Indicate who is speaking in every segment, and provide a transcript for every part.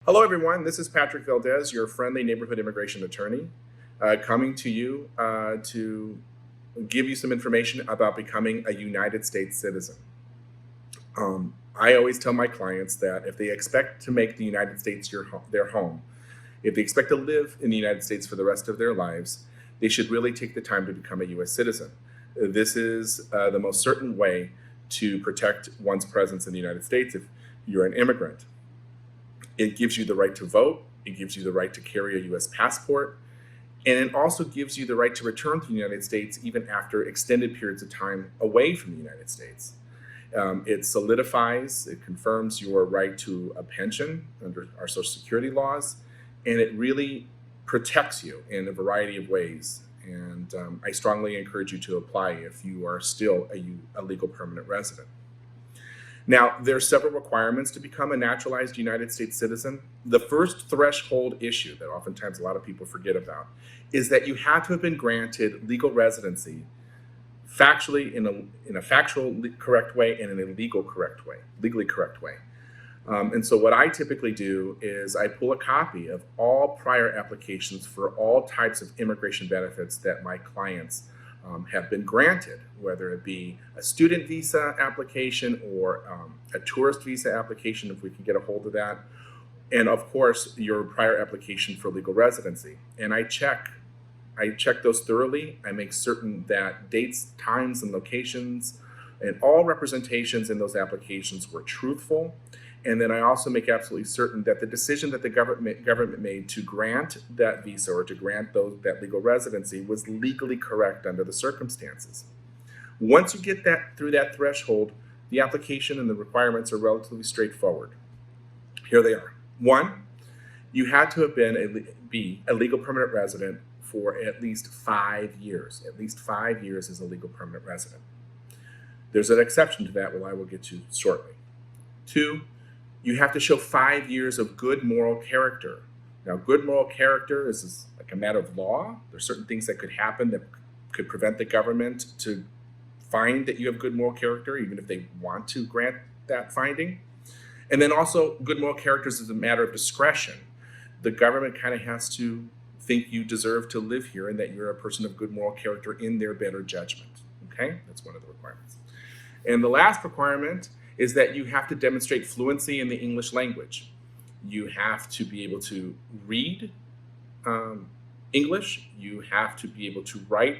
Speaker 1: Hello, everyone. This is Patrick Valdez, your friendly neighborhood immigration attorney, coming to you to give you some information about becoming a United States citizen. I always tell my clients that if they expect to make the United States their home, if they expect to live in the United States for the rest of their lives, they should really take the time to become a U.S. citizen. This is the most certain way to protect one's presence in the United States if you're an immigrant. It gives you the right to vote. It gives you the right to carry a U.S. passport. And it also gives you the right to return to the United States even after extended periods of time away from the United States. It solidifies, it confirms your right to a pension under our Social Security laws, and it really protects you in a variety of ways. And I strongly encourage you to apply if you are still a legal permanent resident. Now, there are several requirements to become a naturalized United States citizen. The first threshold issue that oftentimes a lot of people forget about is that you have to have been granted legal residency factually in a factual correct way and in a legally correct way. And so what I typically do is I pull a copy of all prior applications for all types of immigration benefits that my clients have been granted, whether it be a student visa application or a tourist visa application, if we can get a hold of that, and of course your prior application for legal residency. And I check those thoroughly. I make certain that dates, times, and locations and all representations in those applications were truthful. And then I also make absolutely certain that the decision that the government made to grant that visa or to grant that legal residency was legally correct under the circumstances. Once you get that through that threshold, the application and the requirements are relatively straightforward. Here they are. One, you had to have be a legal permanent resident for at least 5 years. At least 5 years as a legal permanent resident. There's an exception to that, which I will get to shortly. Two, you have to show 5 years of good moral character. Now, good moral character is like a matter of law. There's certain things that could happen that could prevent the government to find that you have good moral character, even if they want to grant that finding. And then also, good moral character is a matter of discretion. The government kind of has to think you deserve to live here and that you're a person of good moral character in their better judgment. Okay? That's one of the requirements. And the last requirement is that you have to demonstrate fluency in the English language. You have to be able to read English, you have to be able to write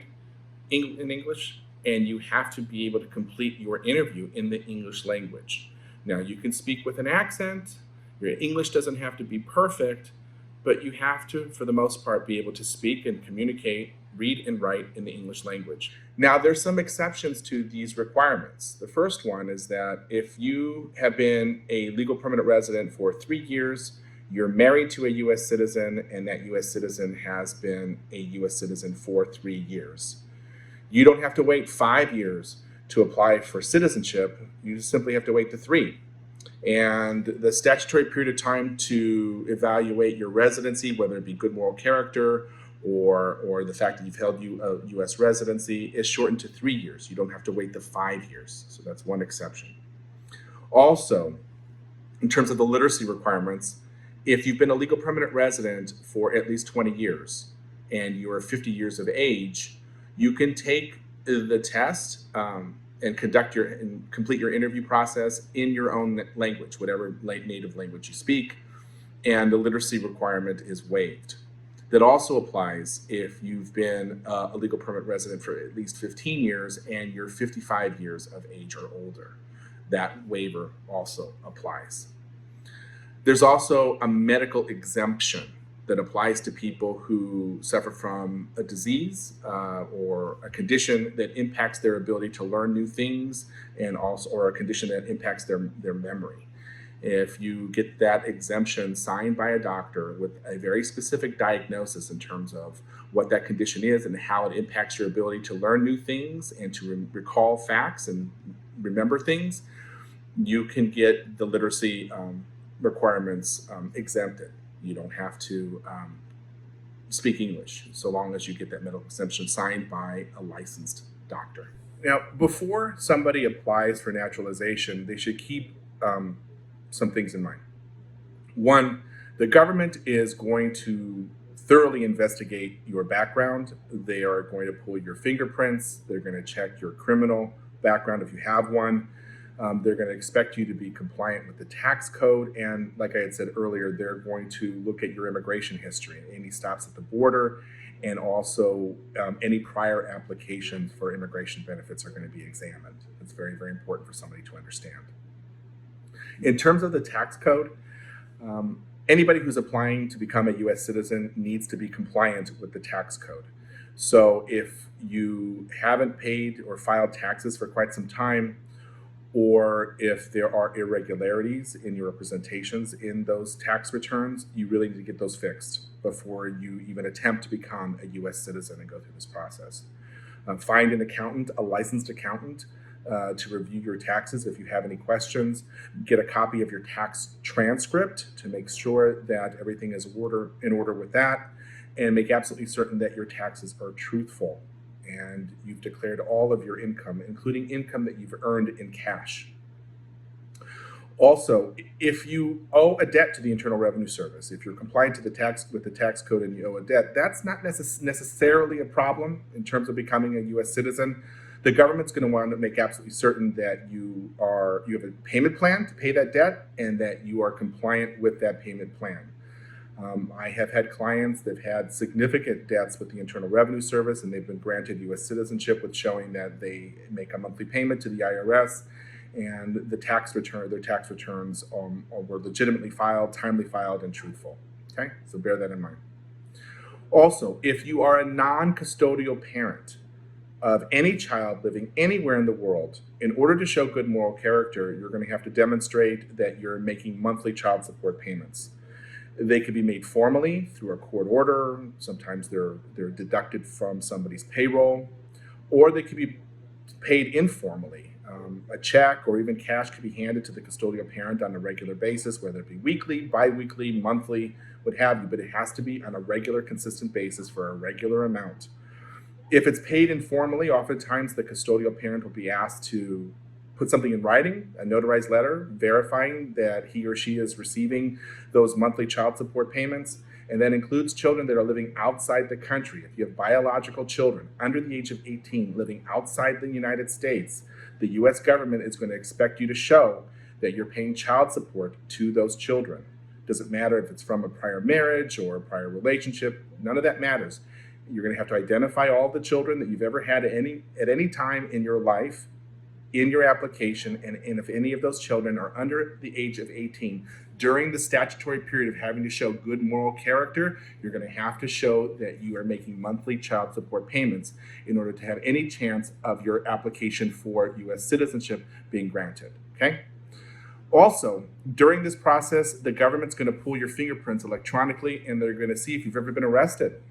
Speaker 1: in English, and you have to be able to complete your interview in the English language. Now, you can speak with an accent, your English doesn't have to be perfect, but you have to, for the most part, be able to speak and communicate, read and write in the English language. Now, there's some exceptions to these requirements. The first one is that if you have been a legal permanent resident for 3 years, you're married to a U.S. citizen, and that U.S. citizen has been a U.S. citizen for 3 years. You don't have to wait 5 years to apply for citizenship. You just simply have to wait the 3. And the statutory period of time to evaluate your residency, whether it be good moral character or the fact that you've held a U.S. residency, is shortened to 3 years. You don't have to wait the 5 years. So that's one exception. Also, in terms of the literacy requirements, if you've been a legal permanent resident for at least 20 years and you are 50 years of age, you can take the test and complete your interview process in your own language, whatever native language you speak, and the literacy requirement is waived. That also applies if you've been a legal permanent resident for at least 15 years and you're 55 years of age or older. That waiver also applies. There's also a medical exemption that applies to people who suffer from a disease or a condition that impacts their ability to learn new things, and also or a condition that impacts their memory. If you get that exemption signed by a doctor with a very specific diagnosis in terms of what that condition is and how it impacts your ability to learn new things and to recall facts and remember things, you can get the literacy requirements exempted. You don't have to speak English so long as you get that medical exemption signed by a licensed doctor. Now, before somebody applies for naturalization, they should keep some things in mind. One, The government is going to thoroughly investigate your background. They are going to pull your fingerprints. They're going to check your criminal background if you have one. They're going to expect you to be compliant with the tax code. And like I had said earlier, they're going to look at your immigration history, any stops at the border, and also any prior applications for immigration benefits are going to be examined. It's very, very important for somebody to understand. In terms of the tax code, anybody who's applying to become a U.S. citizen needs to be compliant with the tax code. So if you haven't paid or filed taxes for quite some time, or if there are irregularities in your representations in those tax returns, you really need to get those fixed before you even attempt to become a U.S. citizen and go through this process. Find an accountant, a licensed accountant, to review your taxes if you have any questions. Get a copy of your tax transcript to make sure that everything is in order with that, and make absolutely certain that your taxes are truthful and you've declared all of your income, including income that you've earned in cash. Also, if you owe a debt to the Internal Revenue Service, if you're compliant with the tax code and you owe a debt, that's not necessarily a problem in terms of becoming a U.S. citizen. The government's going to want to make absolutely certain that you have a payment plan to pay that debt and that you are compliant with that payment plan. I have had clients that have had significant debts with the Internal Revenue Service, and they've been granted U.S. citizenship with showing that they make a monthly payment to the IRS, and their tax returns were legitimately filed, timely filed, and truthful. Okay, so bear that in mind. Also, if you are a non-custodial parent of any child living anywhere in the world, in order to show good moral character, you're going to have to demonstrate that you're making monthly child support payments. They could be made formally through a court order. Sometimes they're deducted from somebody's payroll, or they could be paid informally. A check or even cash could be handed to the custodial parent on a regular basis, whether it be weekly, bi-weekly, monthly, what have you, but it has to be on a regular, consistent basis for a regular amount. If it's paid informally, oftentimes the custodial parent will be asked to put something in writing, a notarized letter, verifying that he or she is receiving those monthly child support payments, and that includes children that are living outside the country. If you have biological children under the age of 18 living outside the United States, the U.S. government is going to expect you to show that you're paying child support to those children. Doesn't matter if it's from a prior marriage or a prior relationship, none of that matters. You're going to have to identify all the children that you've ever had at any time in your life in your application, and if any of those children are under the age of 18, during the statutory period of having to show good moral character, you're going to have to show that you are making monthly child support payments in order to have any chance of your application for U.S. citizenship being granted, okay? Also, during this process, the government's going to pull your fingerprints electronically, and they're going to see if you've ever been arrested.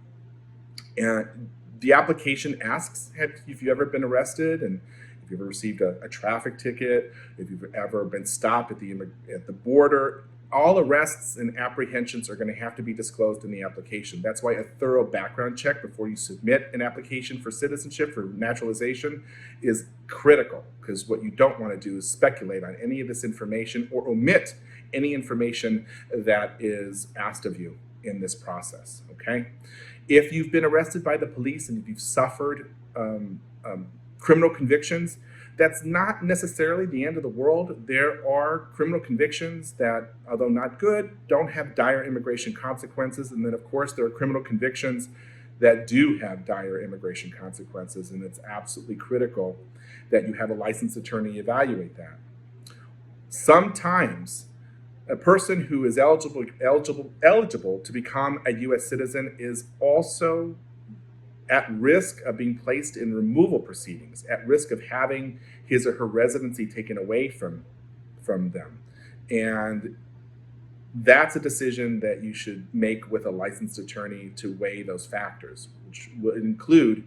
Speaker 1: And the application asks, have you ever been arrested, and if you've ever received a traffic ticket, if you've ever been stopped at the border. All arrests and apprehensions are going to have to be disclosed in the application. That's why a thorough background check before you submit an application for citizenship, for naturalization, is critical, because what you don't want to do is speculate on any of this information or omit any information that is asked of you in this process, okay? If you've been arrested by the police and if you've suffered criminal convictions, that's not necessarily the end of the world. There are criminal convictions that, although not good, don't have dire immigration consequences. And then, of course, there are criminal convictions that do have dire immigration consequences. And it's absolutely critical that you have a licensed attorney evaluate that. Sometimes a person who is eligible to become a U.S. citizen is also at risk of being placed in removal proceedings, at risk of having his or her residency taken away from them. And that's a decision that you should make with a licensed attorney to weigh those factors, which will include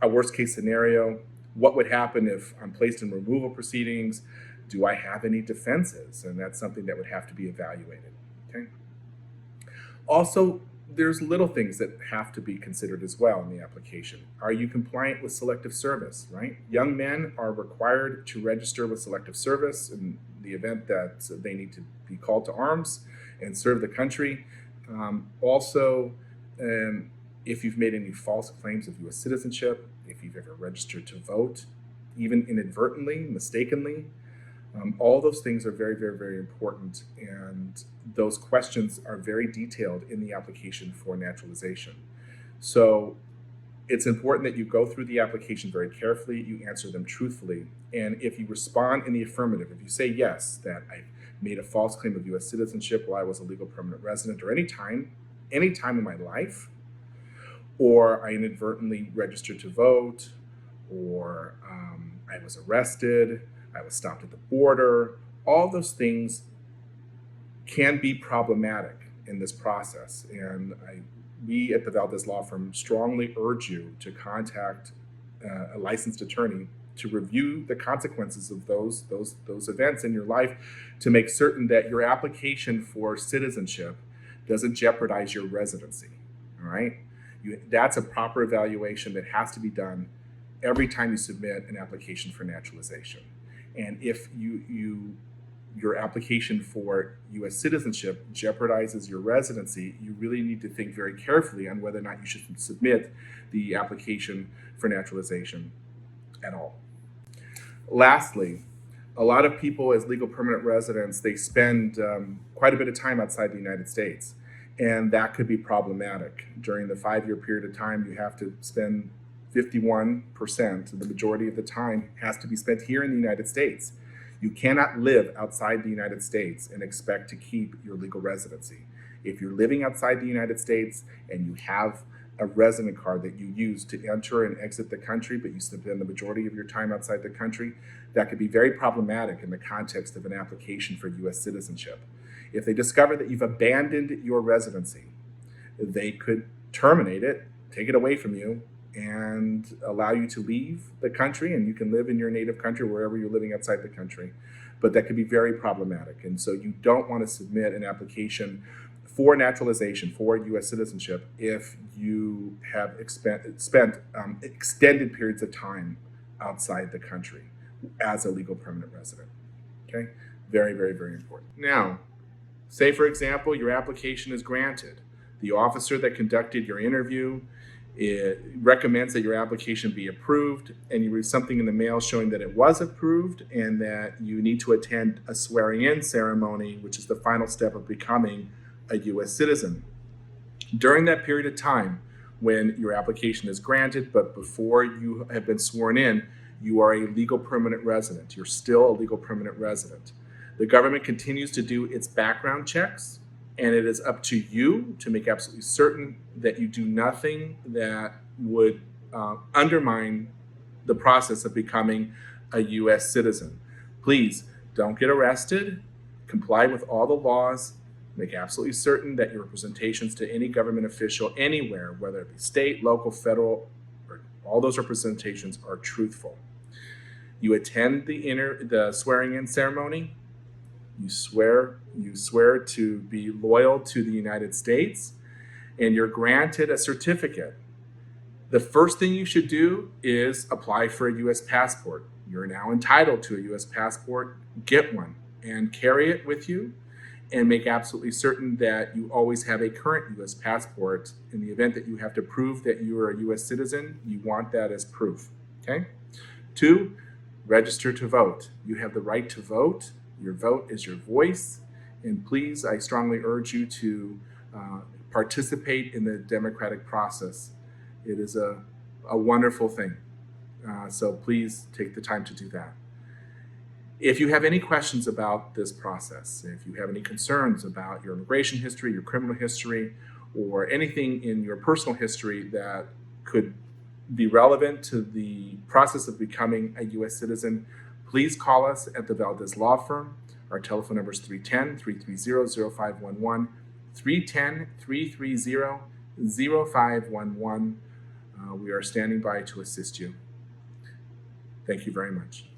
Speaker 1: a worst case scenario. What would happen if I'm placed in removal proceedings? Do I have any defenses? And that's something that would have to be evaluated, okay? Also, there's little things that have to be considered as well in the application. Are you compliant with selective service, right? Young men are required to register with selective service, and the event that they need to be called to arms and serve the country. Also, if you've made any false claims of U.S. citizenship, if you've ever registered to vote, even inadvertently, mistakenly, all those things are very, very, very important. And those questions are very detailed in the application for naturalization. So it's important that you go through the application very carefully, you answer them truthfully. And if you respond in the affirmative, if you say yes, that I made a false claim of U.S. citizenship while I was a legal permanent resident, or any time in my life, or I inadvertently registered to vote, or I was arrested, I was stopped at the border, all those things can be problematic in this process. And we at the Valdez Law Firm strongly urge you to contact a licensed attorney to review the consequences of those events in your life, to make certain that your application for citizenship doesn't jeopardize your residency. All right, that's a proper evaluation that has to be done every time you submit an application for naturalization. And if your application for U.S. citizenship jeopardizes your residency, you really need to think very carefully on whether or not you should submit the application for naturalization at all. Lastly, a lot of people as legal permanent residents, they spend quite a bit of time outside the United States, and that could be problematic. During the 5-year period of time, you have to spend 51%, the majority of the time has to be spent here in the United States. You cannot live outside the United States and expect to keep your legal residency. If you're living outside the United States and you have a resident card that you use to enter and exit the country, but you spend the majority of your time outside the country, that could be very problematic in the context of an application for U.S. citizenship. If they discover that you've abandoned your residency, they could terminate it, take it away from you, and allow you to leave the country, and you can live in your native country wherever you're living outside the country. But that could be very problematic. And so you don't want to submit an application for naturalization, for U.S. citizenship, if you have spent extended periods of time outside the country as a legal permanent resident. Okay? Very, very, very important. Now, say for example, your application is granted. The officer that conducted your interview, it recommends that your application be approved, and you read something in the mail showing that it was approved and that you need to attend a swearing-in ceremony, which is the final step of becoming a U.S. citizen. During that period of time when your application is granted, but before you have been sworn in, you are a legal permanent resident. You're still a legal permanent resident. The government continues to do its background checks, and it is up to you to make absolutely certain that you do nothing that would undermine the process of becoming a U.S. citizen. Please don't get arrested. Comply with all the laws. Make absolutely certain that your representations to any government official anywhere, whether it be state, local, federal, or all those representations, are truthful. You attend the swearing-in ceremony. You swear to be loyal to the United States, and you're granted a certificate. The first thing you should do is apply for a U.S. passport. You're now entitled to a U.S. passport. Get one and carry it with you, and make absolutely certain that you always have a current U.S. passport. In the event that you have to prove that you are a U.S. citizen, you want that as proof. Okay? 2, register to vote. You have the right to vote. Your vote is your voice, and please, I strongly urge you to participate in the democratic process. It is a wonderful thing, so please take the time to do that. If you have any questions about this process, if you have any concerns about your immigration history, your criminal history, or anything in your personal history that could be relevant to the process of becoming a U.S. citizen, please call us at the Valdez Law Firm. Our telephone number is 310-330-0511, 310-330-0511. We are standing by to assist you. Thank you very much.